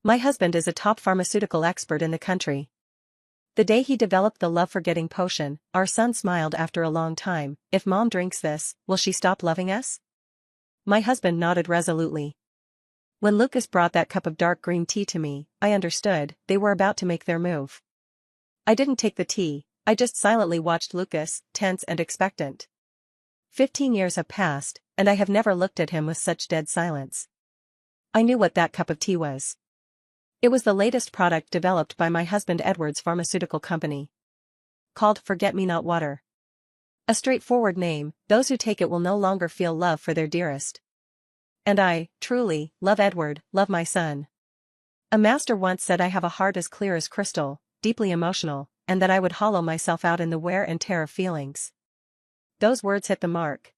My husband is a top pharmaceutical expert in the country. The day he developed the love-forgetting potion, our son smiled after a long time. If Mom drinks this, will she stop loving us? My husband nodded resolutely. When Lucas brought that cup of dark green tea to me, I understood, they were about to make their move. I didn't take the tea, I just silently watched Lucas, tense and expectant. 15 years have passed, and I have never looked at him with such dead silence. I knew what that cup of tea was. It was the latest product developed by my husband Edward's pharmaceutical company. Called Forget-Me-Not Water. A straightforward name, those who take it will no longer feel love for their dearest. And I, truly, love Edward, love my son. A master once said I have a heart as clear as crystal, deeply emotional, and that I would hollow myself out in the wear and tear of feelings. Those words hit the mark.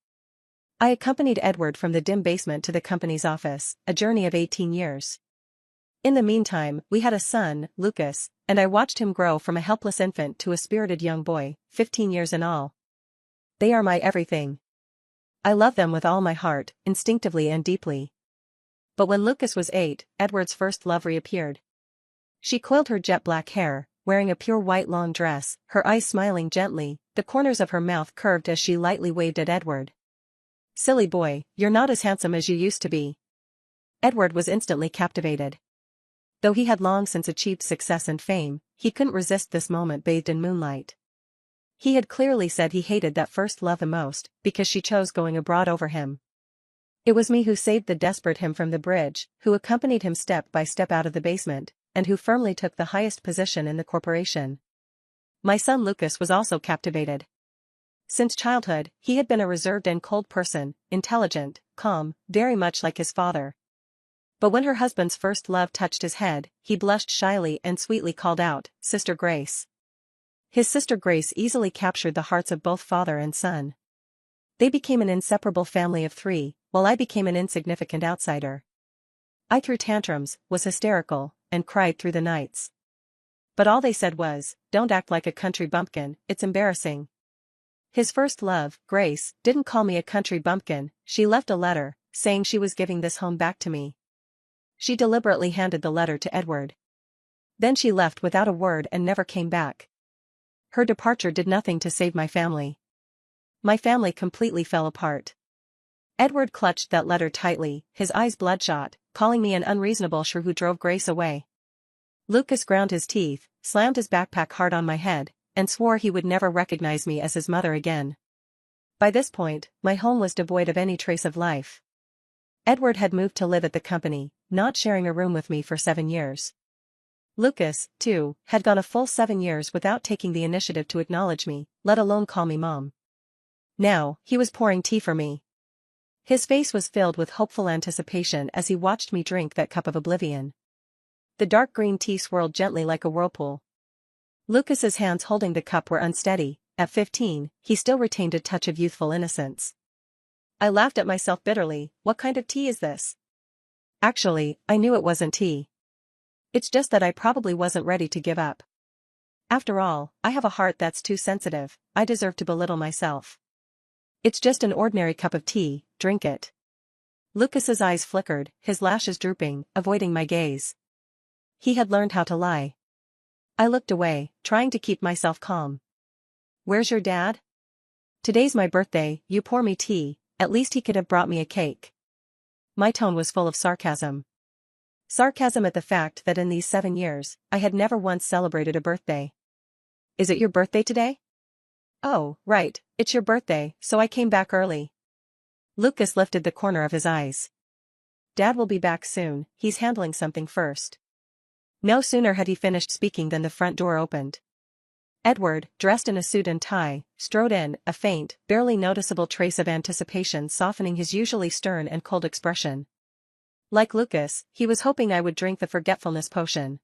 I accompanied Edward from the dim basement to the company's office, a journey of 18 years. In the meantime, we had a son, Lucas, and I watched him grow from a helpless infant to a spirited young boy, 15 years in all. They are my everything. I love them with all my heart, instinctively and deeply. But when Lucas was 8, Edward's first love reappeared. She coiled her jet black hair, wearing a pure white long dress, her eyes smiling gently, the corners of her mouth curved as she lightly waved at Edward. Silly boy, you're not as handsome as you used to be. Edward was instantly captivated. Though he had long since achieved success and fame, he couldn't resist this moment bathed in moonlight. He had clearly said he hated that first love the most, because she chose going abroad over him. It was me who saved the desperate him from the bridge, who accompanied him step by step out of the basement, and who firmly took the highest position in the corporation. My son Lucas was also captivated. Since childhood, he had been a reserved and cold person, intelligent, calm, very much like his father. But when her husband's first love touched his head, he blushed shyly and sweetly called out, "Sister Grace." His sister Grace easily captured the hearts of both father and son. They became an inseparable family of 3, while I became an insignificant outsider. I threw tantrums, was hysterical, and cried through the nights. But all they said was, "Don't act like a country bumpkin, it's embarrassing." His first love, Grace, didn't call me a country bumpkin, she left a letter, saying she was giving this home back to me. She deliberately handed the letter to Edward. Then she left without a word and never came back. Her departure did nothing to save my family. My family completely fell apart. Edward clutched that letter tightly, his eyes bloodshot, calling me an unreasonable shrew who drove Grace away. Lucas ground his teeth, slammed his backpack hard on my head, and swore he would never recognize me as his mother again. By this point, my home was devoid of any trace of life. Edward had moved to live at the company, not sharing a room with me for 7 years. Lucas, too, had gone a full 7 years without taking the initiative to acknowledge me, let alone call me Mom. Now, he was pouring tea for me. His face was filled with hopeful anticipation as he watched me drink that cup of oblivion. The dark green tea swirled gently like a whirlpool. Lucas's hands holding the cup were unsteady. At 15, he still retained a touch of youthful innocence. I laughed at myself bitterly. What kind of tea is this? Actually, I knew it wasn't tea. It's just that I probably wasn't ready to give up. After all, I have a heart that's too sensitive, I deserve to belittle myself. It's just an ordinary cup of tea, drink it. Lucas's eyes flickered, his lashes drooping, avoiding my gaze. He had learned how to lie. I looked away, trying to keep myself calm. Where's your dad? Today's my birthday, you pour me tea, at least he could have brought me a cake. My tone was full of sarcasm. Sarcasm at the fact that in these 7 years, I had never once celebrated a birthday. Is it your birthday today? Oh, right, it's your birthday, so I came back early. Lucas lifted the corner of his eyes. Dad will be back soon, he's handling something first. No sooner had he finished speaking than the front door opened. Edward, dressed in a suit and tie, strode in, a faint, barely noticeable trace of anticipation softening his usually stern and cold expression. Like Lucas, he was hoping I would drink the forgetfulness potion.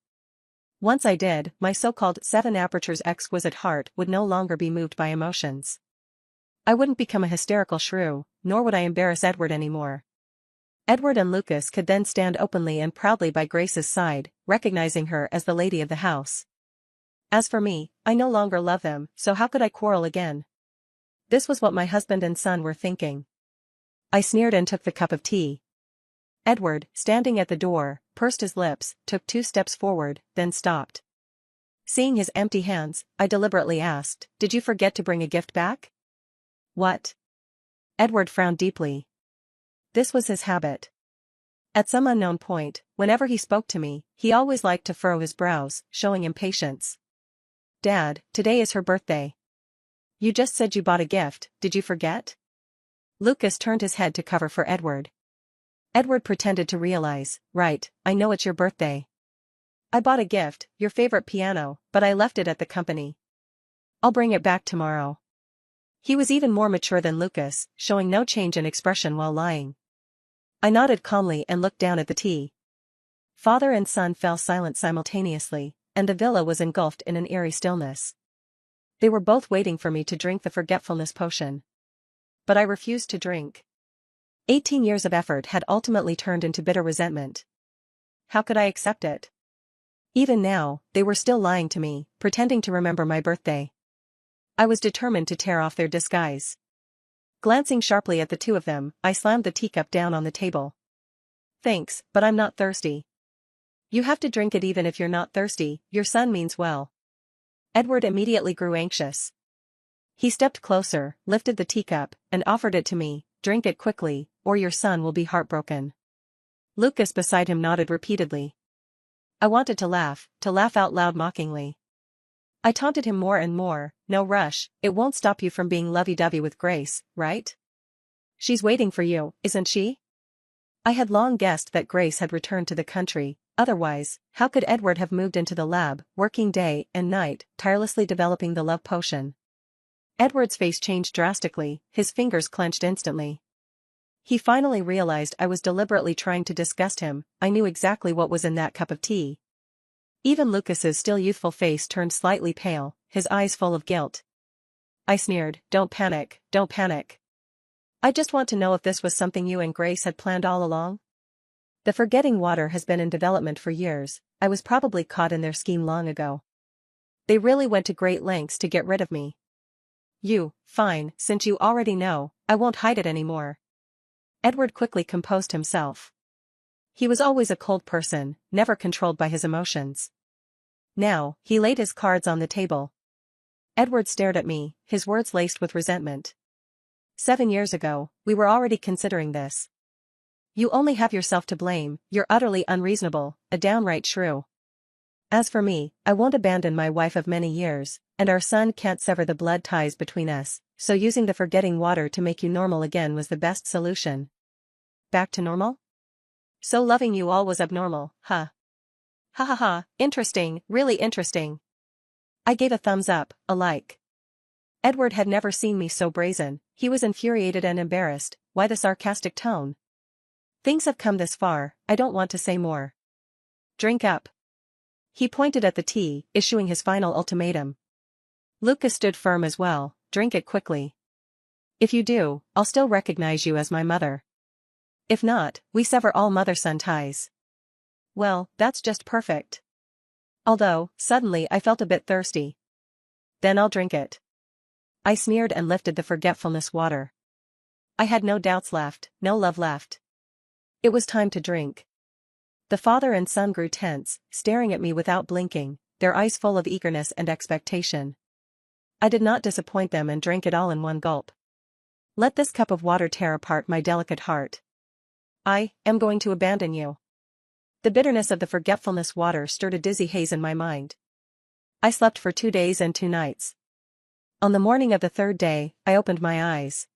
Once I did, my so-called 7 apertures exquisite heart would no longer be moved by emotions. I wouldn't become a hysterical shrew, nor would I embarrass Edward anymore. Edward and Lucas could then stand openly and proudly by Grace's side, recognizing her as the lady of the house. As for me, I no longer love them, so how could I quarrel again? This was what my husband and son were thinking. I sneered and took the cup of tea. Edward, standing at the door, pursed his lips, took 2 steps forward, then stopped. Seeing his empty hands, I deliberately asked, "Did you forget to bring a gift back?" "What?" Edward frowned deeply. This was his habit. At some unknown point, whenever he spoke to me, he always liked to furrow his brows, showing impatience. "Dad, today is her birthday. You just said you bought a gift, did you forget?" Lucas turned his head to cover for Edward. Edward pretended to realize, "Right, I know it's your birthday. I bought a gift, your favorite piano, but I left it at the company. I'll bring it back tomorrow." He was even more mature than Lucas, showing no change in expression while lying. I nodded calmly and looked down at the tea. Father and son fell silent simultaneously, and the villa was engulfed in an eerie stillness. They were both waiting for me to drink the forgetfulness potion. But I refused to drink. 18 years of effort had ultimately turned into bitter resentment. How could I accept it? Even now, they were still lying to me, pretending to remember my birthday. I was determined to tear off their disguise. Glancing sharply at the two of them, I slammed the teacup down on the table. "Thanks, but I'm not thirsty." "You have to drink it even if you're not thirsty, your son means well." Edward immediately grew anxious. He stepped closer, lifted the teacup, and offered it to me. "Drink it quickly, or your son will be heartbroken." Lucas beside him nodded repeatedly. I wanted to laugh out loud mockingly. I taunted him more and more. "No rush, it won't stop you from being lovey-dovey with Grace, right? She's waiting for you, isn't she?" I had long guessed that Grace had returned to the country, otherwise, how could Edward have moved into the lab, working day and night, tirelessly developing the love potion? Edward's face changed drastically, his fingers clenched instantly. He finally realized I was deliberately trying to disgust him. I knew exactly what was in that cup of tea. Even Lucas's still youthful face turned slightly pale, his eyes full of guilt. I sneered, don't panic. I just want to know if this was something you and Grace had planned all along?" "The forgetting water has been in development for years. I was probably caught in their scheme long ago. They really went to great lengths to get rid of me." Fine, since you already know, I won't hide it anymore." Edward quickly composed himself. He was always a cold person, never controlled by his emotions. Now, he laid his cards on the table. Edward stared at me, his words laced with resentment. 7 years ago, we were already considering this. You only have yourself to blame, you're utterly unreasonable, a downright shrew. As for me, I won't abandon my wife of many years, and our son can't sever the blood ties between us, so using the forgetting water to make you normal again was the best solution." "Back to normal? So loving you all was abnormal, huh?" "Ha ha ha, interesting, really interesting." I gave a thumbs up, a like. Edward had never seen me so brazen, he was infuriated and embarrassed. Why the sarcastic tone? "Things have come this far, I don't want to say more. Drink up." He pointed at the tea, issuing his final ultimatum. Lucas stood firm as well. "Drink it quickly. If you do, I'll still recognize you as my mother. If not, we sever all mother-son ties." "Well, that's just perfect. Although, suddenly I felt a bit thirsty." "Then I'll drink it." I sneered and lifted the forgetfulness water. I had no doubts left, no love left. It was time to drink. The father and son grew tense, staring at me without blinking, their eyes full of eagerness and expectation. I did not disappoint them and drank it all in one gulp. Let this cup of water tear apart my delicate heart. I am going to abandon you. The bitterness of the forgetfulness water stirred a dizzy haze in my mind. I slept for 2 days and 2 nights. On the morning of the 3rd day, I opened my eyes.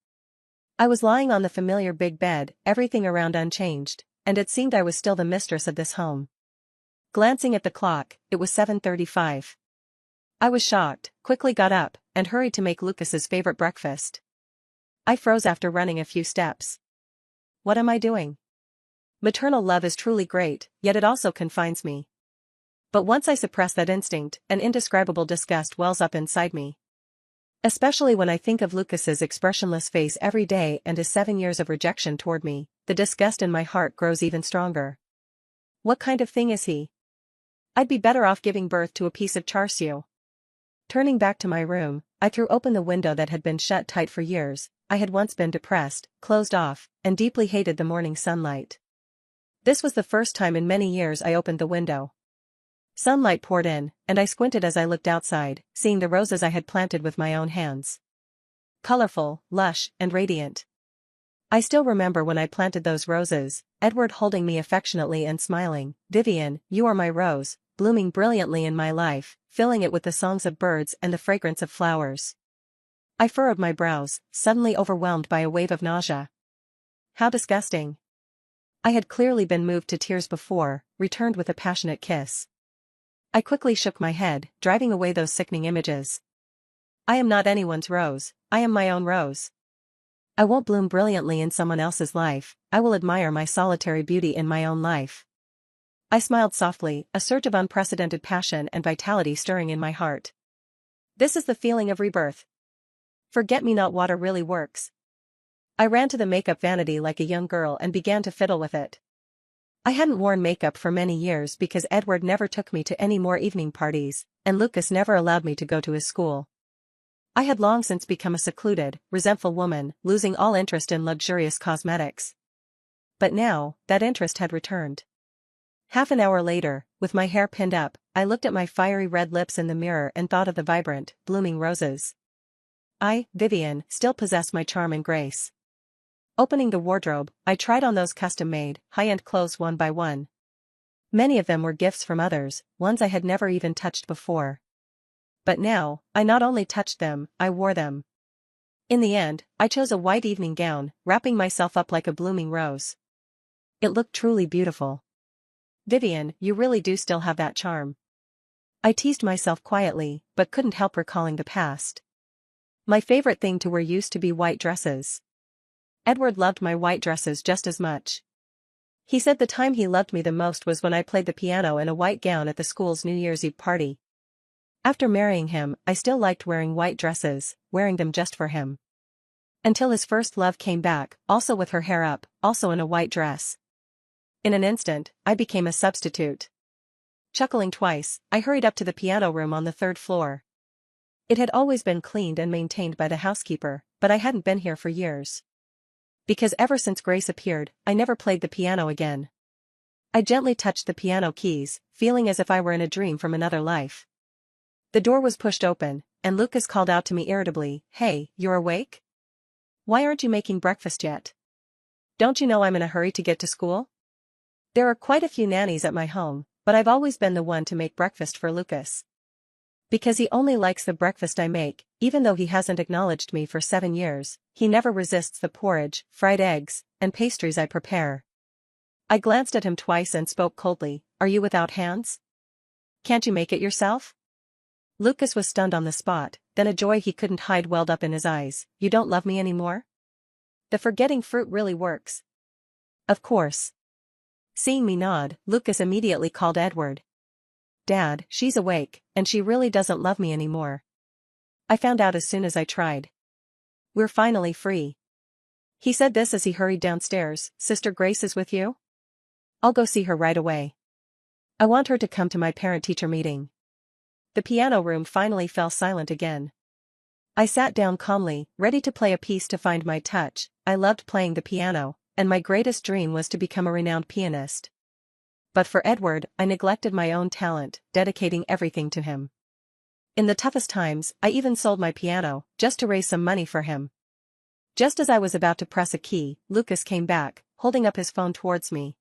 I was lying on the familiar big bed, everything around unchanged, and it seemed I was still the mistress of this home. Glancing at the clock, it was 7:35. I was shocked, quickly got up, and hurried to make Lucas's favorite breakfast. I froze after running a few steps. What am I doing? Maternal love is truly great, yet it also confines me. But once I suppress that instinct, an indescribable disgust wells up inside me. Especially when I think of Lucas's expressionless face every day and his 7 years of rejection toward me, the disgust in my heart grows even stronger. What kind of thing is he? I'd be better off giving birth to a piece of char siu. Turning back to my room, I threw open the window that had been shut tight for years. I had once been depressed, closed off, and deeply hated the morning sunlight. This was the first time in many years I opened the window. Sunlight poured in, and I squinted as I looked outside, seeing the roses I had planted with my own hands. Colorful, lush, and radiant. I still remember when I planted those roses, Edward holding me affectionately and smiling. "Vivian, you are my rose, blooming brilliantly in my life, filling it with the songs of birds and the fragrance of flowers." I furrowed my brows, suddenly overwhelmed by a wave of nausea. How disgusting. I had clearly been moved to tears before, returned with a passionate kiss. I quickly shook my head, driving away those sickening images. I am not anyone's rose, I am my own rose. I won't bloom brilliantly in someone else's life, I will admire my solitary beauty in my own life. I smiled softly, a surge of unprecedented passion and vitality stirring in my heart. This is the feeling of rebirth. Forget-me-not water really works. I ran to the makeup vanity like a young girl and began to fiddle with it. I hadn't worn makeup for many years because Edward never took me to any more evening parties, and Lucas never allowed me to go to his school. I had long since become a secluded, resentful woman, losing all interest in luxurious cosmetics. But now, that interest had returned. Half an hour later, with my hair pinned up, I looked at my fiery red lips in the mirror and thought of the vibrant, blooming roses. I, Vivian, still possessed my charm and grace. Opening the wardrobe, I tried on those custom-made, high-end clothes one by one. Many of them were gifts from others, ones I had never even touched before. But now, I not only touched them, I wore them. In the end, I chose a white evening gown, wrapping myself up like a blooming rose. It looked truly beautiful. "Vivian, you really do still have that charm." I teased myself quietly, but couldn't help recalling the past. My favorite thing to wear used to be white dresses. Edward loved my white dresses just as much. He said the time he loved me the most was when I played the piano in a white gown at the school's New Year's Eve party. After marrying him, I still liked wearing white dresses, wearing them just for him. Until his first love came back, also with her hair up, also in a white dress. In an instant, I became a substitute. Chuckling twice, I hurried up to the piano room on the third floor. It had always been cleaned and maintained by the housekeeper, but I hadn't been here for years. Because ever since Grace appeared, I never played the piano again. I gently touched the piano keys, feeling as if I were in a dream from another life. The door was pushed open, and Lucas called out to me irritably, "Hey, you're awake? Why aren't you making breakfast yet? Don't you know I'm in a hurry to get to school?" There are quite a few nannies at my home, but I've always been the one to make breakfast for Lucas. Because he only likes the breakfast I make, even though he hasn't acknowledged me for 7 years, he never resists the porridge, fried eggs, and pastries I prepare. I glanced at him twice and spoke coldly, "Are you without hands? Can't you make it yourself?" Lucas was stunned on the spot, then a joy he couldn't hide welled up in his eyes. "You don't love me anymore? The forgetting fruit really works." "Of course." Seeing me nod, Lucas immediately called Edward. "Dad, she's awake, and she really doesn't love me anymore. I found out as soon as I tried. We're finally free." He said this as he hurried downstairs. "Sister Grace is with you? I'll go see her right away. I want her to come to my parent-teacher meeting." The piano room finally fell silent again. I sat down calmly, ready to play a piece to find my touch. I loved playing the piano, and my greatest dream was to become a renowned pianist. But for Edward, I neglected my own talent, dedicating everything to him. In the toughest times, I even sold my piano, just to raise some money for him. Just as I was about to press a key, Lucas came back, holding up his phone towards me.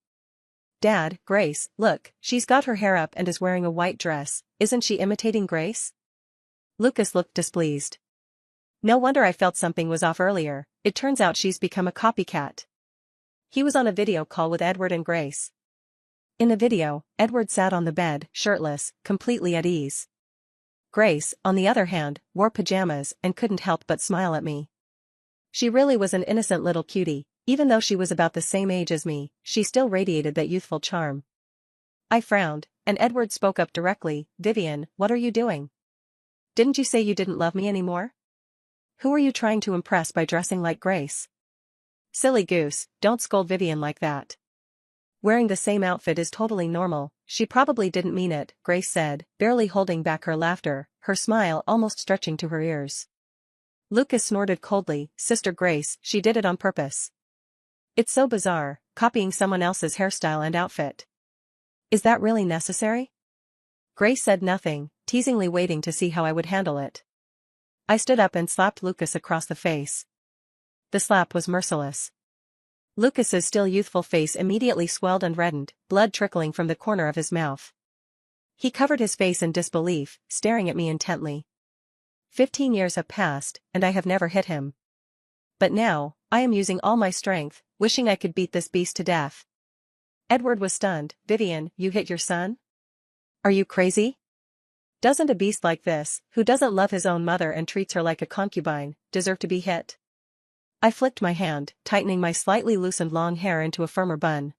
"Dad, Grace, look, she's got her hair up and is wearing a white dress, isn't she imitating Grace?" Lucas looked displeased. "No wonder I felt something was off earlier, it turns out she's become a copycat." He was on a video call with Edward and Grace. In the video, Edward sat on the bed, shirtless, completely at ease. Grace, on the other hand, wore pajamas and couldn't help but smile at me. She really was an innocent little cutie. Even though she was about the same age as me, she still radiated that youthful charm. I frowned, and Edward spoke up directly. "Vivian, what are you doing? Didn't you say you didn't love me anymore? Who are you trying to impress by dressing like Grace?" "Silly goose, don't scold Vivian like that. Wearing the same outfit is totally normal, she probably didn't mean it," Grace said, barely holding back her laughter, her smile almost stretching to her ears. Lucas snorted coldly. "Sister Grace, she did it on purpose." It's so bizarre, copying someone else's hairstyle and outfit. Is that really necessary? Grace said nothing, teasingly waiting to see how I would handle it. I stood up and slapped Lucas across the face. The slap was merciless. Lucas's still youthful face immediately swelled and reddened, blood trickling from the corner of his mouth. He covered his face in disbelief, staring at me intently. 15 years have passed, and I have never hit him. But now, I am using all my strength, wishing I could beat this beast to death. Edward was stunned. Vivian, you hit your son? Are you crazy? Doesn't a beast like this, who doesn't love his own mother and treats her like a concubine, deserve to be hit? I flicked my hand, tightening my slightly loosened long hair into a firmer bun.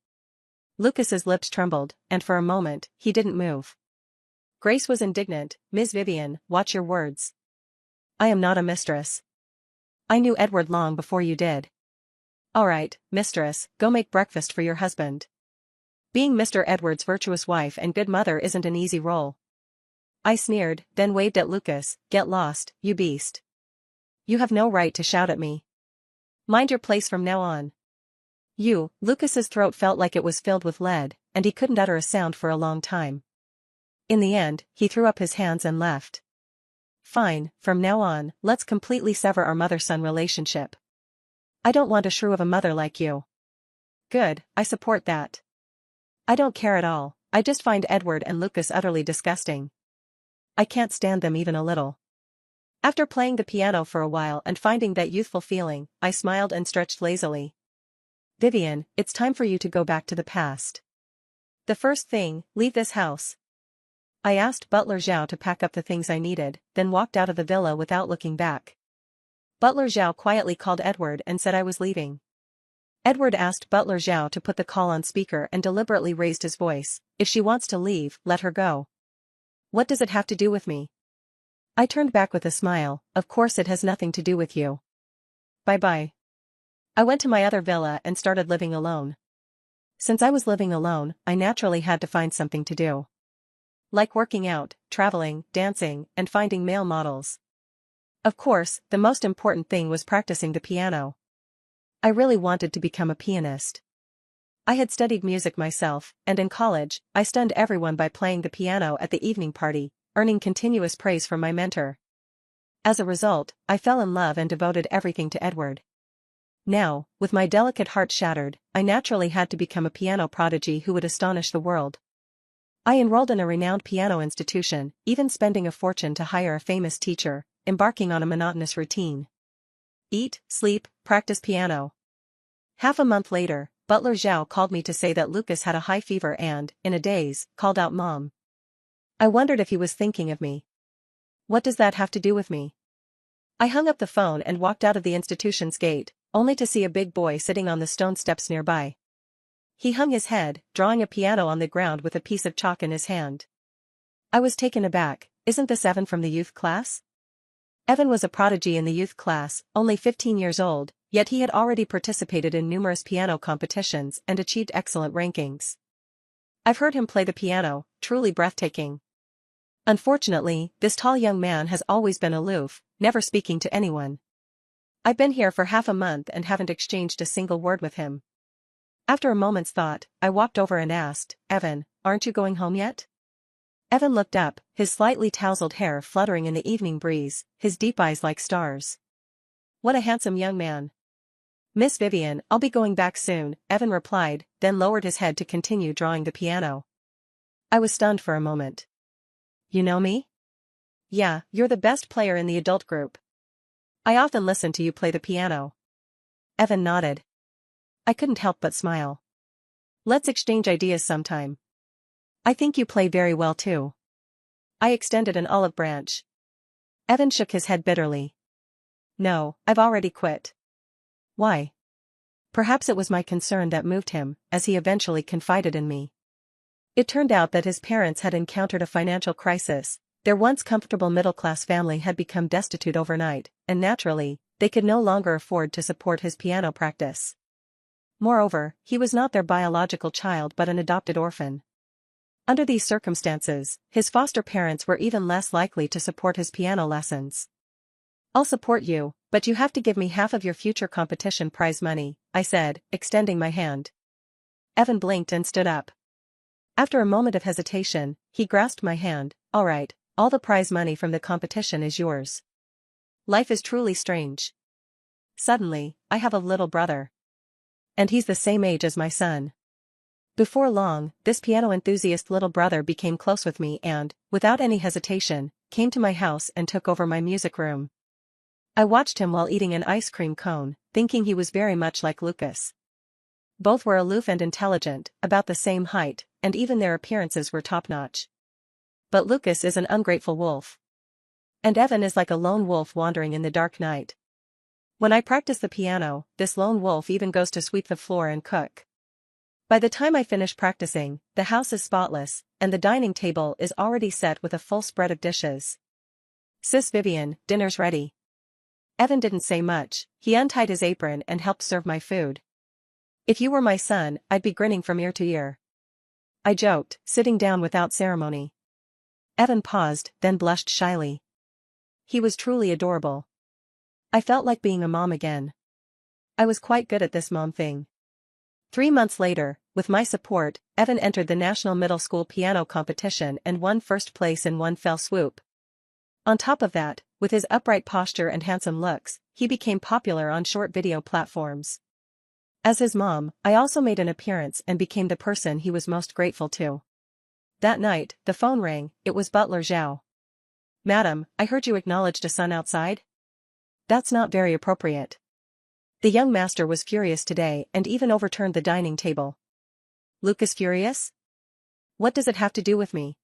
Lucas's lips trembled, and for a moment, he didn't move. Grace was indignant. Miss Vivian, watch your words. I am not a mistress. I knew Edward long before you did. All right, mistress, go make breakfast for your husband. Being Mr. Edward's virtuous wife and good mother isn't an easy role. I sneered, then waved at Lucas. Get lost, you beast. You have no right to shout at me. Mind your place from now on. Lucas's throat felt like it was filled with lead, and he couldn't utter a sound for a long time. In the end, he threw up his hands and left. Fine, from now on, let's completely sever our mother-son relationship. I don't want a shrew of a mother like you. Good, I support that. I don't care at all, I just find Edward and Lucas utterly disgusting. I can't stand them even a little. After playing the piano for a while and finding that youthful feeling, I smiled and stretched lazily. Vivian, it's time for you to go back to the past. The first thing, leave this house. I asked Butler Zhao to pack up the things I needed, then walked out of the villa without looking back. Butler Zhao quietly called Edward and said I was leaving. Edward asked Butler Zhao to put the call on speaker and deliberately raised his voice. If she wants to leave, let her go. What does it have to do with me? I turned back with a smile. Of course it has nothing to do with you. Bye-bye. I went to my other villa and started living alone. Since I was living alone, I naturally had to find something to do. Like working out, traveling, dancing, and finding male models. Of course, the most important thing was practicing the piano. I really wanted to become a pianist. I had studied music myself, and in college, I stunned everyone by playing the piano at the evening party, earning continuous praise from my mentor. As a result, I fell in love and devoted everything to Edward. Now, with my delicate heart shattered, I naturally had to become a piano prodigy who would astonish the world. I enrolled in a renowned piano institution, even spending a fortune to hire a famous teacher, embarking on a monotonous routine. Eat, sleep, practice piano. Half a month later, Butler Zhao called me to say that Lucas had a high fever and, in a daze, called out Mom. I wondered if he was thinking of me. What does that have to do with me? I hung up the phone and walked out of the institution's gate, only to see a big boy sitting on the stone steps nearby. He hung his head, drawing a piano on the ground with a piece of chalk in his hand. I was taken aback. Isn't this Evan from the youth class? Evan was a prodigy in the youth class, only 15 years old, yet he had already participated in numerous piano competitions and achieved excellent rankings. I've heard him play the piano, truly breathtaking. Unfortunately, this tall young man has always been aloof, never speaking to anyone. I've been here for half a month and haven't exchanged a single word with him. After a moment's thought, I walked over and asked, Evan, aren't you going home yet? Evan looked up, his slightly tousled hair fluttering in the evening breeze, his deep eyes like stars. What a handsome young man. Miss Vivian, I'll be going back soon, Evan replied, then lowered his head to continue drawing the piano. I was stunned for a moment. You know me? Yeah, you're the best player in the adult group. I often listen to you play the piano. Evan nodded. I couldn't help but smile. Let's exchange ideas sometime. I think you play very well too. I extended an olive branch. Evan shook his head bitterly. No, I've already quit. Why? Perhaps it was my concern that moved him, as he eventually confided in me. It turned out that his parents had encountered a financial crisis. Their once comfortable middle-class family had become destitute overnight, and naturally, they could no longer afford to support his piano practice. Moreover, he was not their biological child but an adopted orphan. Under these circumstances, his foster parents were even less likely to support his piano lessons. I'll support you, but you have to give me half of your future competition prize money, I said, extending my hand. Evan blinked and stood up. After a moment of hesitation, he grasped my hand. All right, all the prize money from the competition is yours. Life is truly strange. Suddenly, I have a little brother. And he's the same age as my son. Before long, this piano enthusiast little brother became close with me and, without any hesitation, came to my house and took over my music room. I watched him while eating an ice cream cone, thinking he was very much like Lucas. Both were aloof and intelligent, about the same height, and even their appearances were top-notch. But Lucas is an ungrateful wolf. And Evan is like a lone wolf wandering in the dark night. When I practice the piano, this lone wolf even goes to sweep the floor and cook. By the time I finish practicing, the house is spotless, and the dining table is already set with a full spread of dishes. Sis Vivian, dinner's ready. Evan didn't say much, he untied his apron and helped serve my food. If you were my son, I'd be grinning from ear to ear. I joked, sitting down without ceremony. Evan paused, then blushed shyly. He was truly adorable. I felt like being a mom again. I was quite good at this mom thing. 3 months later, with my support, Evan entered the National Middle School Piano Competition and won first place in one fell swoop. On top of that, with his upright posture and handsome looks, he became popular on short video platforms. As his mom, I also made an appearance and became the person he was most grateful to. That night, the phone rang. It was Butler Zhao. Madam, I heard you acknowledged a son outside? That's not very appropriate. The young master was furious today and even overturned the dining table. Lucas furious? What does it have to do with me?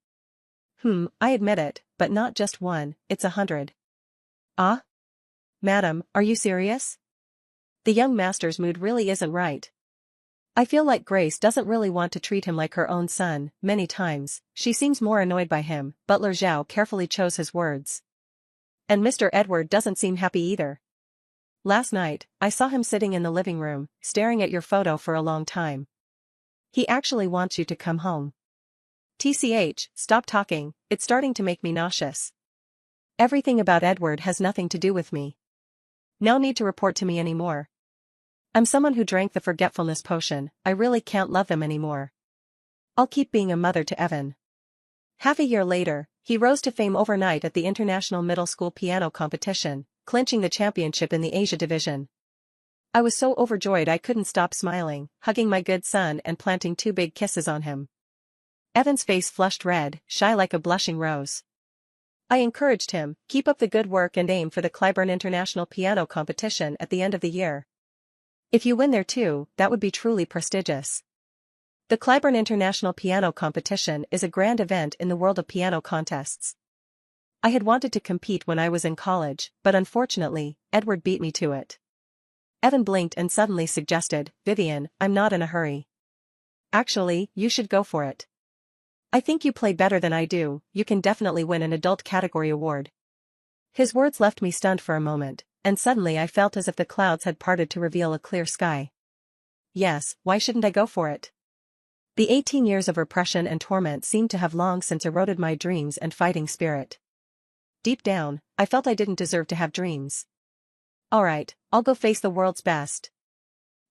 I admit it, but not just one, it's 100. Ah? Madam, are you serious? The young master's mood really isn't right. I feel like Grace doesn't really want to treat him like her own son. Many times, she seems more annoyed by him. Butler Zhao carefully chose his words. And Mr. Edward doesn't seem happy either. Last night, I saw him sitting in the living room, staring at your photo for a long time. He actually wants you to come home. TCH, stop talking, it's starting to make me nauseous. Everything about Edward has nothing to do with me. No need to report to me anymore. I'm someone who drank the forgetfulness potion, I really can't love them anymore. I'll keep being a mother to Evan. Half a year later, he rose to fame overnight at the International Middle School Piano Competition, clinching the championship in the Asia Division. I was so overjoyed I couldn't stop smiling, hugging my good son and planting 2 big kisses on him. Evan's face flushed red, shy like a blushing rose. I encouraged him, keep up the good work and aim for the Clybourne International Piano Competition at the end of the year. If you win there too, that would be truly prestigious. The Clybourne International Piano Competition is a grand event in the world of piano contests. I had wanted to compete when I was in college, but unfortunately, Edward beat me to it. Evan blinked and suddenly suggested, Vivian, I'm not in a hurry. Actually, you should go for it. I think you play better than I do, you can definitely win an adult category award. His words left me stunned for a moment, and suddenly I felt as if the clouds had parted to reveal a clear sky. Yes, why shouldn't I go for it? The 18 years of repression and torment seemed to have long since eroded my dreams and fighting spirit. Deep down, I felt I didn't deserve to have dreams. Alright, I'll go face the world's best.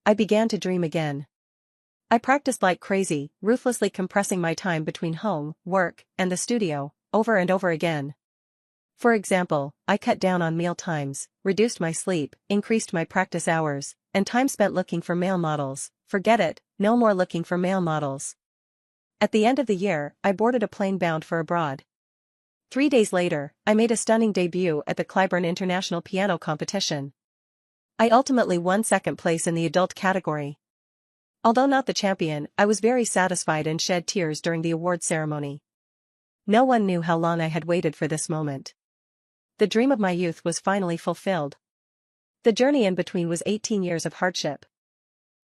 I began to dream again. I practiced like crazy, ruthlessly compressing my time between home, work, and the studio, over and over again. For example, I cut down on meal times, reduced my sleep, increased my practice hours, and time spent looking for male models. Forget it, no more looking for male models. At the end of the year, I boarded a plane bound for abroad. 3 days later, I made a stunning debut at the Clybourne International Piano Competition. I ultimately won second place in the adult category. Although not the champion, I was very satisfied and shed tears during the award ceremony. No one knew how long I had waited for this moment. The dream of my youth was finally fulfilled. The journey in between was 18 years of hardship.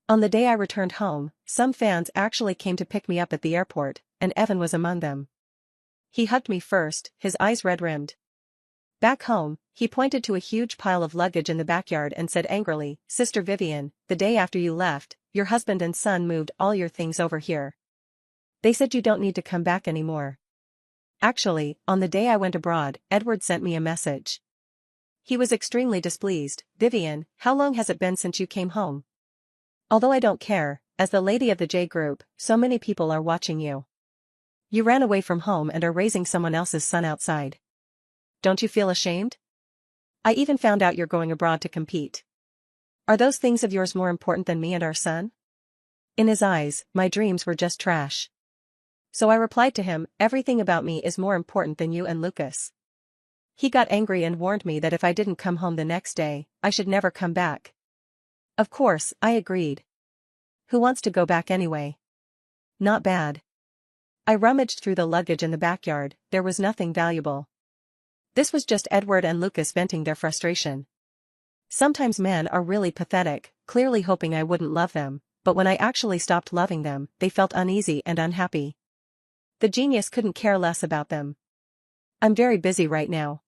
On the day I returned home, some fans actually came to pick me up at the airport, and Evan was among them. He hugged me first, his eyes red-rimmed. Back home, he pointed to a huge pile of luggage in the backyard and said angrily, Sister Vivian, the day after you left, your husband and son moved all your things over here. They said you don't need to come back anymore. Actually, on the day I went abroad, Edward sent me a message. He was extremely displeased. Vivian, how long has it been since you came home? Although I don't care, as the lady of the J group, so many people are watching you. You ran away from home and are raising someone else's son outside. Don't you feel ashamed? I even found out you're going abroad to compete. Are those things of yours more important than me and our son? In his eyes, my dreams were just trash. So I replied to him, everything about me is more important than you and Lucas. He got angry and warned me that if I didn't come home the next day, I should never come back. Of course, I agreed. Who wants to go back anyway? Not bad. I rummaged through the luggage in the backyard, there was nothing valuable. This was just Edward and Lucas venting their frustration. Sometimes men are really pathetic, clearly hoping I wouldn't love them, but when I actually stopped loving them, they felt uneasy and unhappy. The genius couldn't care less about them. I'm very busy right now.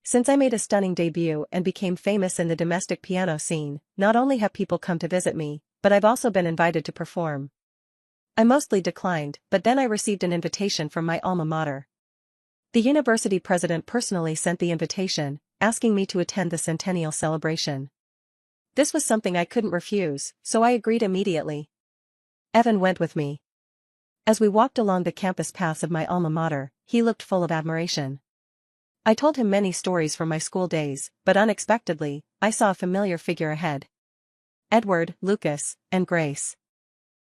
Since I made a stunning debut and became famous in the domestic piano scene, not only have people come to visit me, but I've also been invited to perform. I mostly declined, but then I received an invitation from my alma mater. The university president personally sent the invitation, asking me to attend the centennial celebration. This was something I couldn't refuse, so I agreed immediately. Evan went with me. As we walked along the campus paths of my alma mater, he looked full of admiration. I told him many stories from my school days, but unexpectedly, I saw a familiar figure ahead. Edward, Lucas, and Grace.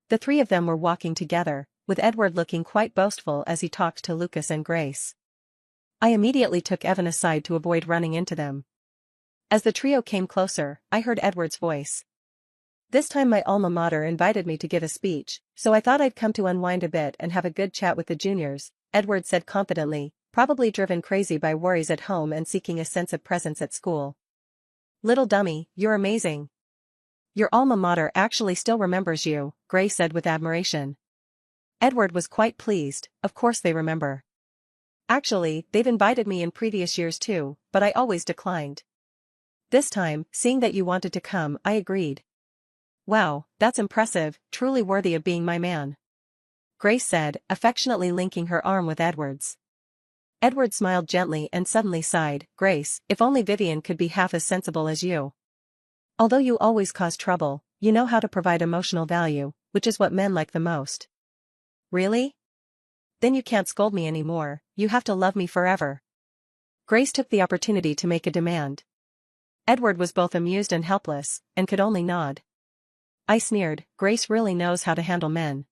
The three of them were walking together, with Edward looking quite boastful as he talked to Lucas and Grace. I immediately took Evan aside to avoid running into them. As the trio came closer, I heard Edward's voice. This time my alma mater invited me to give a speech, so I thought I'd come to unwind a bit and have a good chat with the juniors, Edward said confidently, probably driven crazy by worries at home and seeking a sense of presence at school. Little dummy, you're amazing. Your alma mater actually still remembers you, Grace said with admiration. Edward was quite pleased, of course they remember. Actually, they've invited me in previous years too, but I always declined. This time, seeing that you wanted to come, I agreed. Wow, that's impressive, truly worthy of being my man. Grace said, affectionately linking her arm with Edward's. Edward smiled gently and suddenly sighed, Grace, if only Vivian could be half as sensible as you. Although you always cause trouble, you know how to provide emotional value, which is what men like the most. Really? Then you can't scold me anymore, you have to love me forever. Grace took the opportunity to make a demand. Edward was both amused and helpless, and could only nod. I sneered, Grace really knows how to handle men.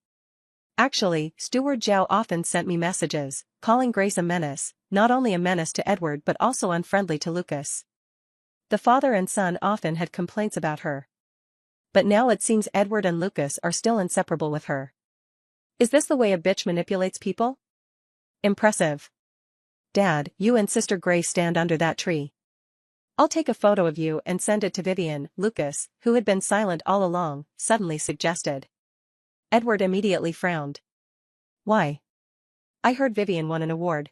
Actually, Steward Zhao often sent me messages, calling Grace a menace, not only a menace to Edward but also unfriendly to Lucas. The father and son often had complaints about her. But now it seems Edward and Lucas are still inseparable with her. Is this the way a bitch manipulates people? Impressive. Dad, you and Sister Grace stand under that tree. I'll take a photo of you and send it to Vivian, Lucas, who had been silent all along, suddenly suggested. Edward immediately frowned. Why? I heard Vivian won an award.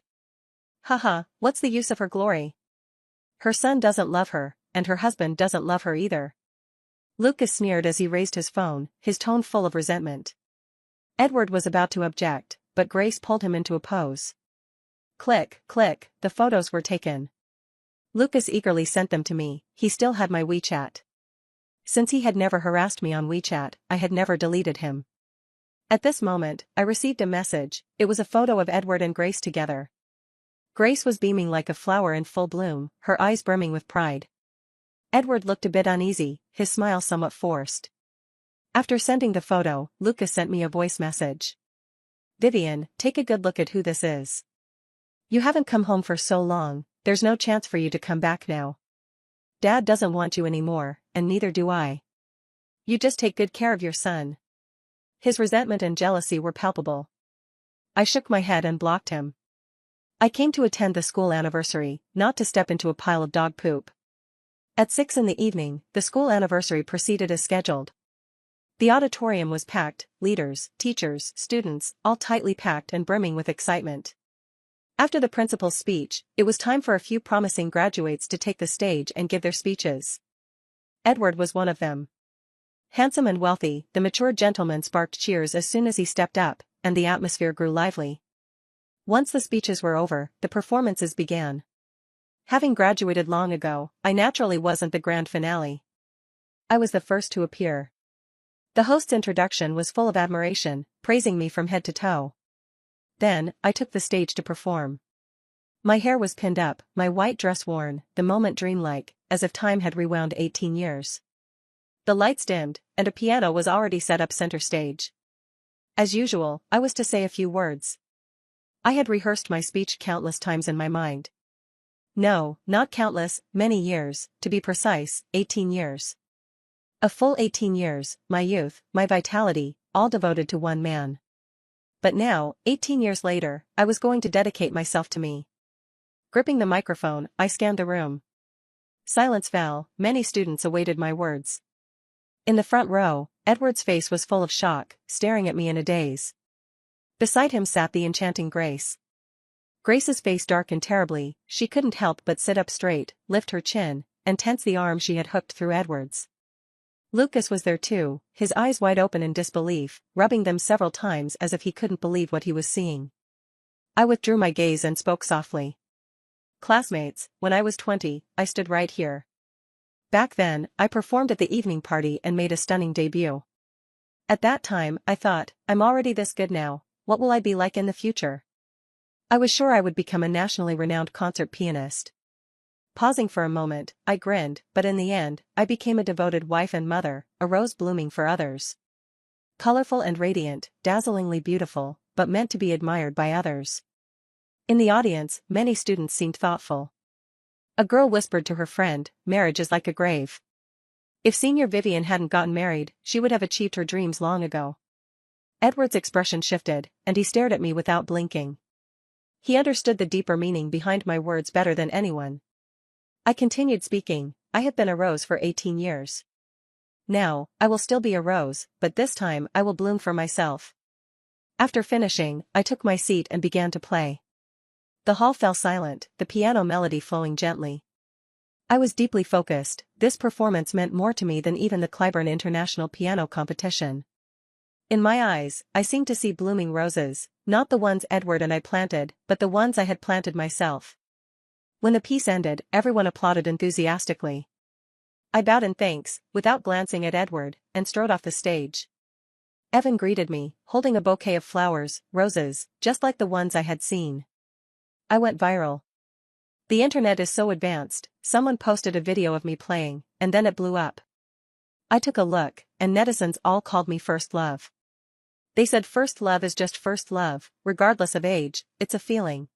Haha, what's the use of her glory? Her son doesn't love her, and her husband doesn't love her either. Lucas sneered as he raised his phone, his tone full of resentment. Edward was about to object, but Grace pulled him into a pose. Click, click, the photos were taken. Lucas eagerly sent them to me, he still had my WeChat. Since he had never harassed me on WeChat, I had never deleted him. At this moment, I received a message, it was a photo of Edward and Grace together. Grace was beaming like a flower in full bloom, her eyes brimming with pride. Edward looked a bit uneasy, his smile somewhat forced. After sending the photo, Lucas sent me a voice message. Vivian, take a good look at who this is. You haven't come home for so long, there's no chance for you to come back now. Dad doesn't want you anymore, and neither do I. You just take good care of your son. His resentment and jealousy were palpable. I shook my head and blocked him. I came to attend the school anniversary, not to step into a pile of dog poop. At 6 p.m, the school anniversary proceeded as scheduled. The auditorium was packed, leaders, teachers, students, all tightly packed and brimming with excitement. After the principal's speech, it was time for a few promising graduates to take the stage and give their speeches. Edward was one of them. Handsome and wealthy, the mature gentleman sparked cheers as soon as he stepped up, and the atmosphere grew lively. Once the speeches were over, the performances began. Having graduated long ago, I naturally wasn't the grand finale. I was the first to appear. The host's introduction was full of admiration, praising me from head to toe. Then, I took the stage to perform. My hair was pinned up, my white dress worn, the moment dreamlike, as if time had rewound 18 years. The lights dimmed, and a piano was already set up center stage. As usual, I was to say a few words. I had rehearsed my speech countless times in my mind. No, not countless, many years, to be precise, 18 years. A full 18 years, my youth, my vitality, all devoted to one man. But now, 18 years later, I was going to dedicate myself to me. Gripping the microphone, I scanned the room. Silence fell, many students awaited my words. In the front row, Edward's face was full of shock, staring at me in a daze. Beside him sat the enchanting Grace. Grace's face darkened terribly, she couldn't help but sit up straight, lift her chin, and tense the arm she had hooked through Edward's. Lucas was there too, his eyes wide open in disbelief, rubbing them several times as if he couldn't believe what he was seeing. I withdrew my gaze and spoke softly. Classmates, when I was 20, I stood right here. Back then, I performed at the evening party and made a stunning debut. At that time, I thought, I'm already this good now, what will I be like in the future? I was sure I would become a nationally renowned concert pianist. Pausing for a moment, I grinned, but in the end, I became a devoted wife and mother, a rose blooming for others. Colorful and radiant, dazzlingly beautiful, but meant to be admired by others. In the audience, many students seemed thoughtful. A girl whispered to her friend, "Marriage is like a grave." If Senior Vivian hadn't gotten married, she would have achieved her dreams long ago. Edward's expression shifted, and he stared at me without blinking. He understood the deeper meaning behind my words better than anyone. I continued speaking, I have been a rose for 18 years. Now, I will still be a rose, but this time I will bloom for myself. After finishing, I took my seat and began to play. The hall fell silent, the piano melody flowing gently. I was deeply focused, this performance meant more to me than even the Clyburn International Piano Competition. In my eyes, I seemed to see blooming roses, not the ones Edward and I planted, but the ones I had planted myself. When the piece ended, everyone applauded enthusiastically. I bowed in thanks, without glancing at Edward, and strode off the stage. Evan greeted me, holding a bouquet of flowers, roses, just like the ones I had seen. I went viral. The internet is so advanced, someone posted a video of me playing, and then it blew up. I took a look, and netizens all called me First Love. They said first love is just first love, regardless of age, it's a feeling.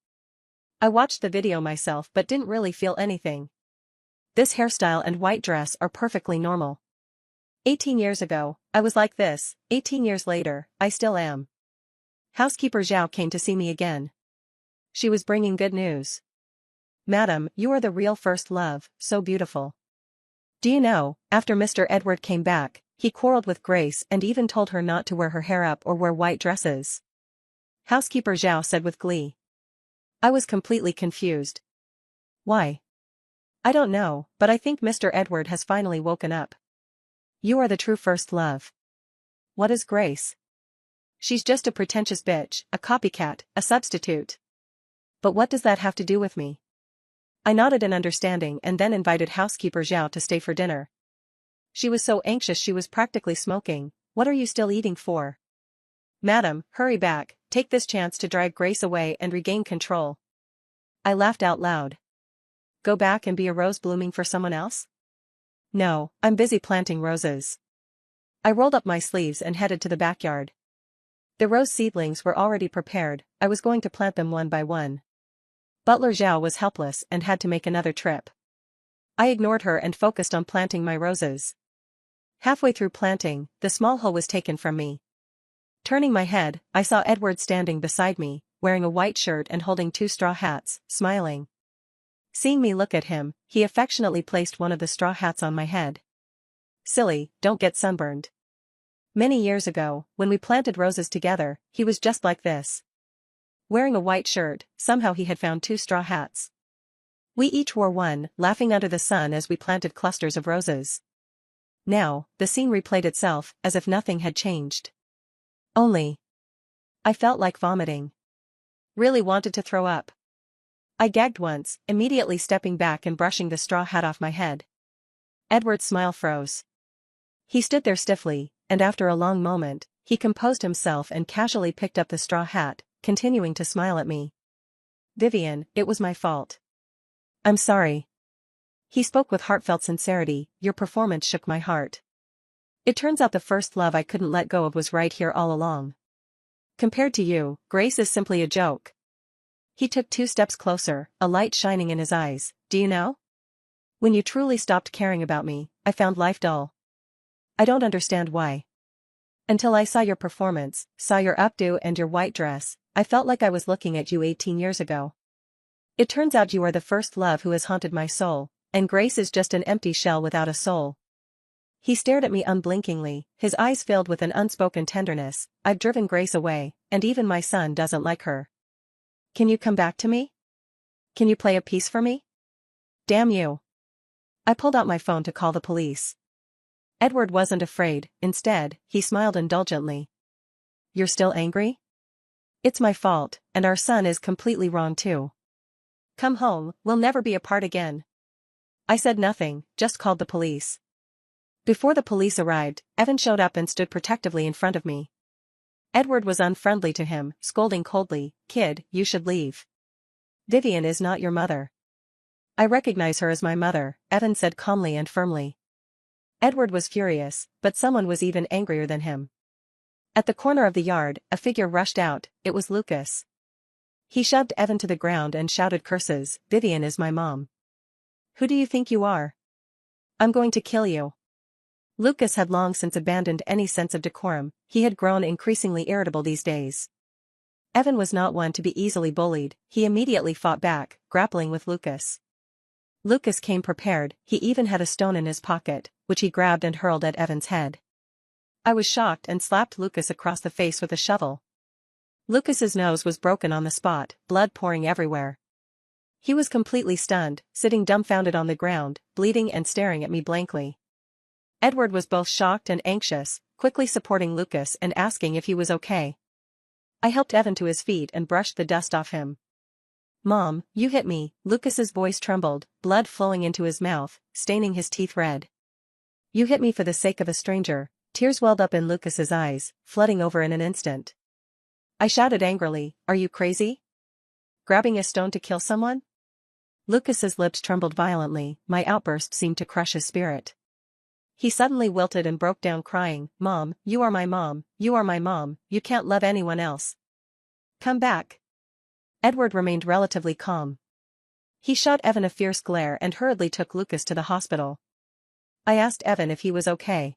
I watched the video myself but didn't really feel anything. This hairstyle and white dress are perfectly normal. 18 years ago, I was like this, 18 years later, I still am. Housekeeper Zhao came to see me again. She was bringing good news. "Madam, you are the real first love, so beautiful." Do you know, after Mr. Edward came back, he quarreled with Grace and even told her not to wear her hair up or wear white dresses. Housekeeper Zhao said with glee. I was completely confused. Why? I don't know, but I think Mr. Edward has finally woken up. You are the true first love. What is Grace? She's just a pretentious bitch, a copycat, a substitute. But what does that have to do with me? I nodded in understanding and then invited Housekeeper Zhao to stay for dinner. She was so anxious she was practically smoking. What are you still eating for? Madam, hurry back, take this chance to drive Grace away and regain control. I laughed out loud. Go back and be a rose blooming for someone else? No, I'm busy planting roses. I rolled up my sleeves and headed to the backyard. The rose seedlings were already prepared, I was going to plant them one by one. Butler Zhao was helpless and had to make another trip. I ignored her and focused on planting my roses. Halfway through planting, the small hoe was taken from me. Turning my head, I saw Edward standing beside me, wearing a white shirt and holding 2 straw hats, smiling. Seeing me look at him, he affectionately placed one of the straw hats on my head. Silly, don't get sunburned. Many years ago, when we planted roses together, he was just like this. Wearing a white shirt, somehow he had found 2 straw hats. We each wore one, laughing under the sun as we planted clusters of roses. Now, the scene replayed itself, as if nothing had changed. Only. I felt like vomiting. Really wanted to throw up. I gagged once, immediately stepping back and brushing the straw hat off my head. Edward's smile froze. He stood there stiffly, and after a long moment, he composed himself and casually picked up the straw hat, continuing to smile at me. Vivian, it was my fault. I'm sorry. He spoke with heartfelt sincerity. Your performance shook my heart. It turns out the first love I couldn't let go of was right here all along. Compared to you, Grace is simply a joke. He took 2 steps closer, a light shining in his eyes. Do you know? When you truly stopped caring about me, I found life dull. I don't understand why. Until I saw your performance, saw your updo and your white dress, I felt like I was looking at you 18 years ago. It turns out you are the first love who has haunted my soul, and Grace is just an empty shell without a soul. He stared at me unblinkingly, his eyes filled with an unspoken tenderness. I've driven Grace away, and even my son doesn't like her. Can you come back to me? Can you play a piece for me? Damn you. I pulled out my phone to call the police. Edward wasn't afraid, instead, he smiled indulgently. You're still angry? It's my fault, and our son is completely wrong too. Come home, we'll never be apart again. I said nothing, just called the police. Before the police arrived, Evan showed up and stood protectively in front of me. Edward was unfriendly to him, scolding coldly, Kid, you should leave. Vivian is not your mother. I recognize her as my mother, Evan said calmly and firmly. Edward was furious, but someone was even angrier than him. At the corner of the yard, a figure rushed out. It was Lucas. He shoved Evan to the ground and shouted curses. Vivian is my mom. Who do you think you are? I'm going to kill you. Lucas had long since abandoned any sense of decorum. He had grown increasingly irritable these days. Evan was not one to be easily bullied. He immediately fought back, grappling with Lucas. Lucas came prepared. He even had a stone in his pocket, which he grabbed and hurled at Evan's head. I was shocked and slapped Lucas across the face with a shovel. Lucas's nose was broken on the spot, blood pouring everywhere. He was completely stunned, sitting dumbfounded on the ground, bleeding and staring at me blankly. Edward was both shocked and anxious, quickly supporting Lucas and asking if he was okay. I helped Evan to his feet and brushed the dust off him. Mom, you hit me. Lucas's voice trembled, blood flowing into his mouth, staining his teeth red. You hit me for the sake of a stranger. Tears welled up in Lucas's eyes, flooding over in an instant. I shouted angrily, Are you crazy? Grabbing a stone to kill someone? Lucas's lips trembled violently. My outburst seemed to crush his spirit. He suddenly wilted and broke down crying, Mom, you are my mom, you are my mom, you can't love anyone else. Come back. Edward remained relatively calm. He shot Evan a fierce glare and hurriedly took Lucas to the hospital. I asked Evan if he was okay.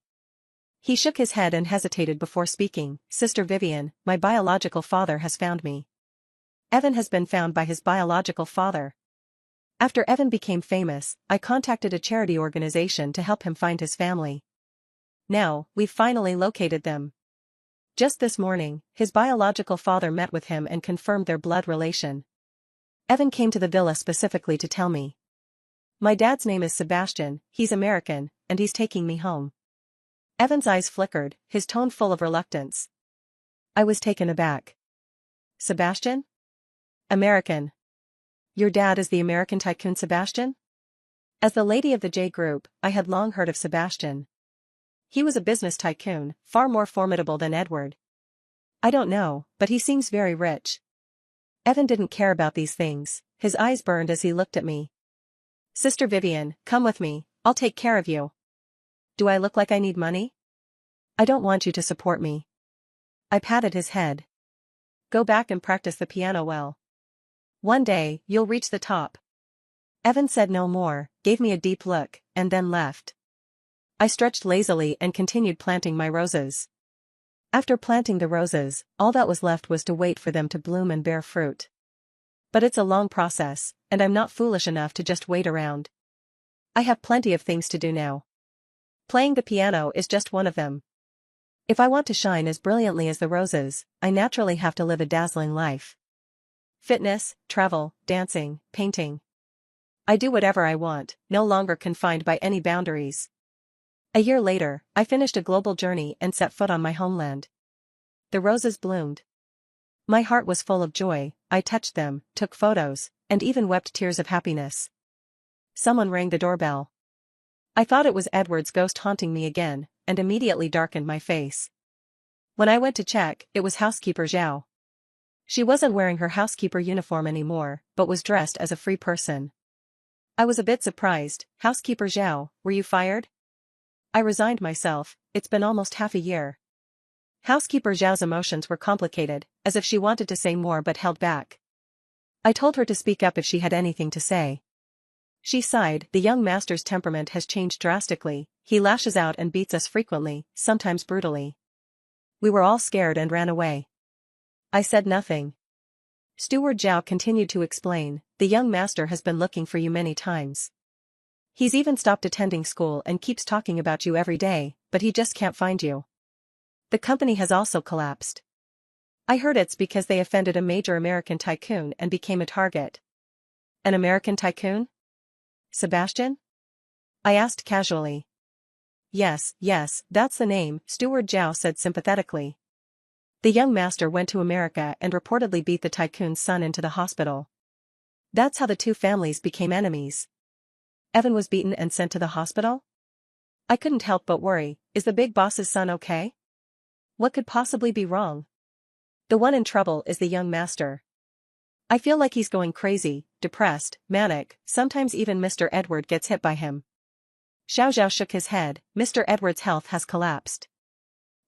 He shook his head and hesitated before speaking. Sister Vivian, my biological father has found me. Evan has been found by his biological father. After Evan became famous, I contacted a charity organization to help him find his family. Now, we've finally located them. Just this morning, his biological father met with him and confirmed their blood relation. Evan came to the villa specifically to tell me. My dad's name is Sebastian, he's American, and he's taking me home. Evan's eyes flickered, his tone full of reluctance. I was taken aback. Sebastian? American. Your dad is the American tycoon Sebastian? As the lady of the J Group, I had long heard of Sebastian. He was a business tycoon, far more formidable than Edward. I don't know, but he seems very rich. Evan didn't care about these things, his eyes burned as he looked at me. Sister Vivian, come with me, I'll take care of you. Do I look like I need money? I don't want you to support me. I patted his head. Go back and practice the piano well. One day, you'll reach the top. Evan said no more, gave me a deep look, and then left. I stretched lazily and continued planting my roses. After planting the roses, all that was left was to wait for them to bloom and bear fruit. But it's a long process, and I'm not foolish enough to just wait around. I have plenty of things to do now. Playing the piano is just one of them. If I want to shine as brilliantly as the roses, I naturally have to live a dazzling life. Fitness, travel, dancing, painting. I do whatever I want, no longer confined by any boundaries. A year later, I finished a global journey and set foot on my homeland. The roses bloomed. My heart was full of joy, I touched them, took photos, and even wept tears of happiness. Someone rang the doorbell. I thought it was Edward's ghost haunting me again, and immediately darkened my face. When I went to check, it was housekeeper Zhao. She wasn't wearing her housekeeper uniform anymore, but was dressed as a free person. I was a bit surprised. Housekeeper Zhao, were you fired? I resigned myself, it's been almost half a year. Housekeeper Zhao's emotions were complicated, as if she wanted to say more but held back. I told her to speak up if she had anything to say. She sighed. The young master's temperament has changed drastically, he lashes out and beats us frequently, sometimes brutally. We were all scared and ran away. I said nothing. Steward Zhao continued to explain, the young master has been looking for you many times. He's even stopped attending school and keeps talking about you every day, but he just can't find you. The company has also collapsed. I heard it's because they offended a major American tycoon and became a target. An American tycoon? Sebastian? I asked casually. Yes, that's the name, Steward Zhao said sympathetically. The young master went to America and reportedly beat the tycoon's son into the hospital. That's how the two families became enemies. Evan was beaten and sent to the hospital? I couldn't help but worry, is the big boss's son okay? What could possibly be wrong? The one in trouble is the young master. I feel like he's going crazy, depressed, manic, sometimes even Mr. Edward gets hit by him. Xiao Zhao shook his head, Mr. Edward's health has collapsed.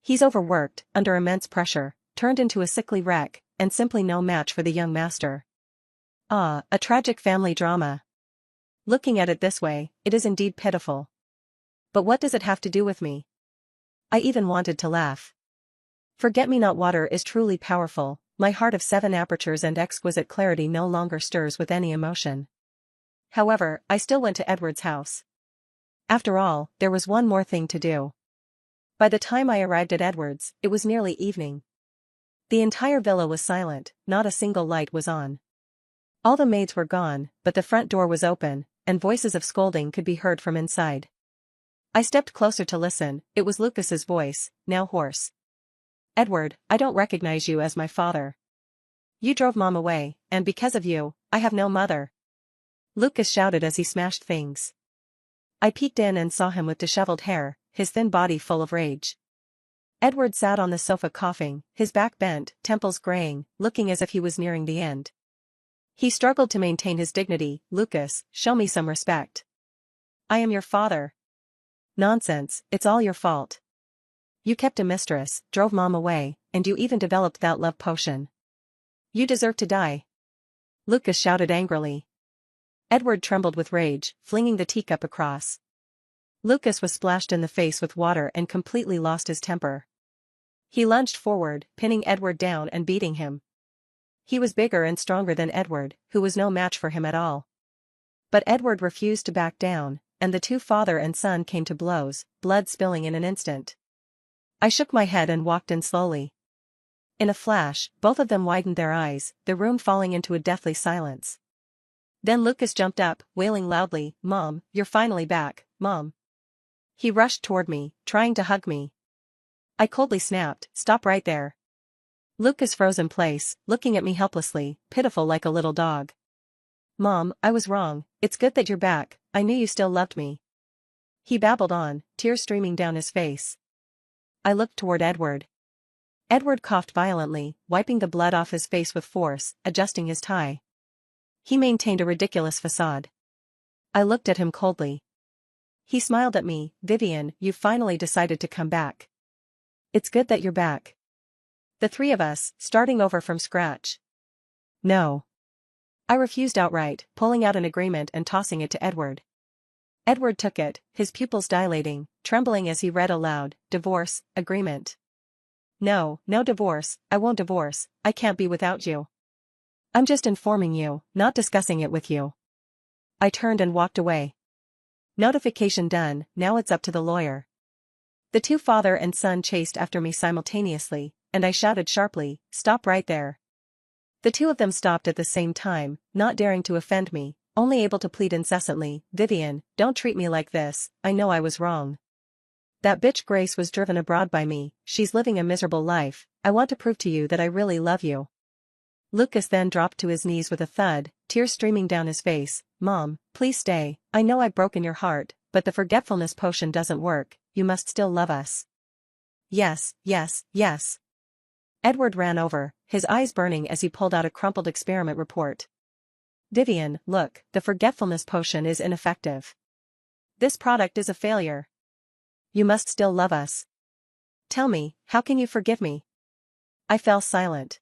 He's overworked, under immense pressure, turned into a sickly wreck, and simply no match for the young master. Ah, a tragic family drama. Looking at it this way, it is indeed pitiful. But what does it have to do with me? I even wanted to laugh. Forget-me-not water is truly powerful, my heart of 7 apertures and exquisite clarity no longer stirs with any emotion. However, I still went to Edward's house. After all, there was one more thing to do. By the time I arrived at Edward's, it was nearly evening. The entire villa was silent, not a single light was on. All the maids were gone, but the front door was open, and voices of scolding could be heard from inside. I stepped closer to listen, it was Lucas's voice, now hoarse. Edward, I don't recognize you as my father. You drove Mom away, and because of you, I have no mother. Lucas shouted as he smashed things. I peeked in and saw him with disheveled hair, his thin body full of rage. Edward sat on the sofa coughing, his back bent, temples graying, looking as if he was nearing the end. He struggled to maintain his dignity. Lucas, show me some respect. I am your father. Nonsense, it's all your fault. You kept a mistress, drove Mom away, and you even developed that love potion. You deserve to die. Lucas shouted angrily. Edward trembled with rage, flinging the teacup across. Lucas was splashed in the face with water and completely lost his temper. He lunged forward, pinning Edward down and beating him. He was bigger and stronger than Edward, who was no match for him at all. But Edward refused to back down, and the two father and son came to blows, blood spilling in an instant. I shook my head and walked in slowly. In a flash, both of them widened their eyes, the room falling into a deathly silence. Then Lucas jumped up, wailing loudly, Mom, you're finally back, Mom. He rushed toward me, trying to hug me. I coldly snapped, stop right there. Lucas froze in place, looking at me helplessly, pitiful like a little dog. Mom, I was wrong, it's good that you're back, I knew you still loved me. He babbled on, tears streaming down his face. I looked toward Edward. Edward coughed violently, wiping the blood off his face with force, adjusting his tie. He maintained a ridiculous facade. I looked at him coldly. He smiled at me, Vivian, you've finally decided to come back. It's good that you're back. The three of us, starting over from scratch. No. I refused outright, pulling out an agreement and tossing it to Edward. Edward took it, his pupils dilating, trembling as he read aloud, divorce, agreement. No divorce, I won't divorce, I can't be without you. I'm just informing you, not discussing it with you. I turned and walked away. Notification done, now it's up to the lawyer. The two father and son chased after me simultaneously, and I shouted sharply, stop right there. The two of them stopped at the same time, not daring to offend me, only able to plead incessantly, Vivian, don't treat me like this, I know I was wrong. That bitch Grace was driven abroad by me, she's living a miserable life, I want to prove to you that I really love you. Lucas then dropped to his knees with a thud, tears streaming down his face. Mom, please stay. I know I've broken your heart, but the forgetfulness potion doesn't work. You must still love us. Yes, yes, yes. Edward ran over, his eyes burning as he pulled out a crumpled experiment report. Vivian, look, the forgetfulness potion is ineffective. This product is a failure. You must still love us. Tell me, how can you forgive me? I fell silent.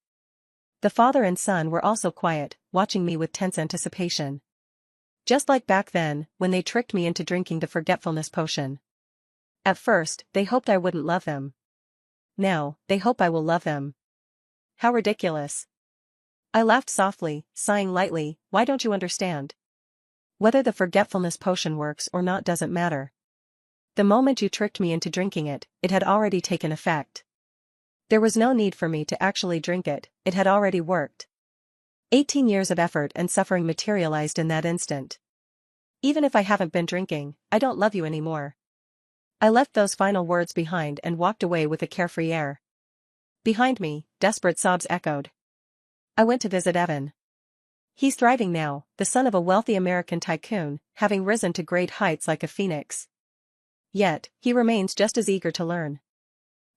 The father and son were also quiet, watching me with tense anticipation. Just like back then, when they tricked me into drinking the forgetfulness potion. At first, they hoped I wouldn't love them. Now, they hope I will love them. How ridiculous. I laughed softly, sighing lightly. Why don't you understand? Whether the forgetfulness potion works or not doesn't matter. The moment you tricked me into drinking it, it had already taken effect. There was no need for me to actually drink it, it had already worked. 18 years of effort and suffering materialized in that instant. Even if I haven't been drinking, I don't love you anymore. I left those final words behind and walked away with a carefree air. Behind me, desperate sobs echoed. I went to visit Evan. He's thriving now, the son of a wealthy American tycoon, having risen to great heights like a phoenix. Yet, he remains just as eager to learn.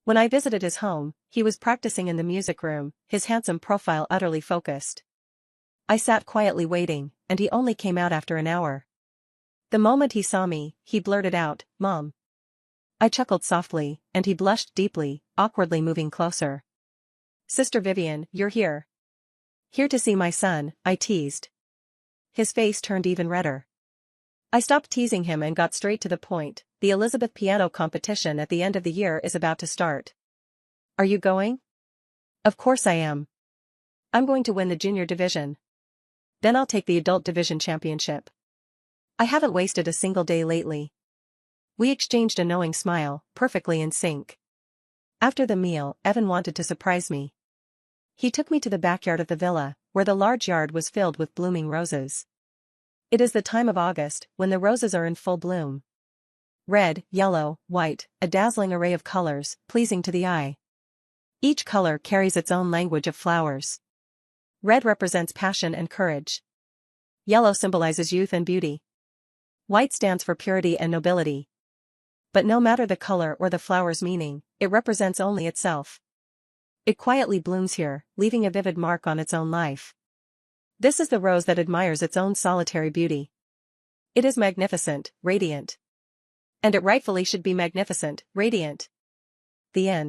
When I visited his home, he was practicing in the music room, his handsome profile utterly focused. I sat quietly waiting, and he only came out after an hour. The moment he saw me, he blurted out, "Mom." I chuckled softly, and he blushed deeply, awkwardly moving closer. "Sister Vivian, you're here." "Here to see my son," I teased. His face turned even redder. I stopped teasing him and got straight to the point. The Elizabeth piano competition at the end of the year is about to start. Are you going? Of course I am. I'm going to win the junior division. Then I'll take the adult division championship. I haven't wasted a single day lately. We exchanged a knowing smile, perfectly in sync. After the meal, Evan wanted to surprise me. He took me to the backyard of the villa, where the large yard was filled with blooming roses. It is the time of August, when the roses are in full bloom. Red, yellow, white, a dazzling array of colors, pleasing to the eye. Each color carries its own language of flowers. Red represents passion and courage. Yellow symbolizes youth and beauty. White stands for purity and nobility. But no matter the color or the flower's meaning, it represents only itself. It quietly blooms here, leaving a vivid mark on its own life. This is the rose that admires its own solitary beauty. It is magnificent, radiant. And it rightfully should be magnificent, radiant. The end.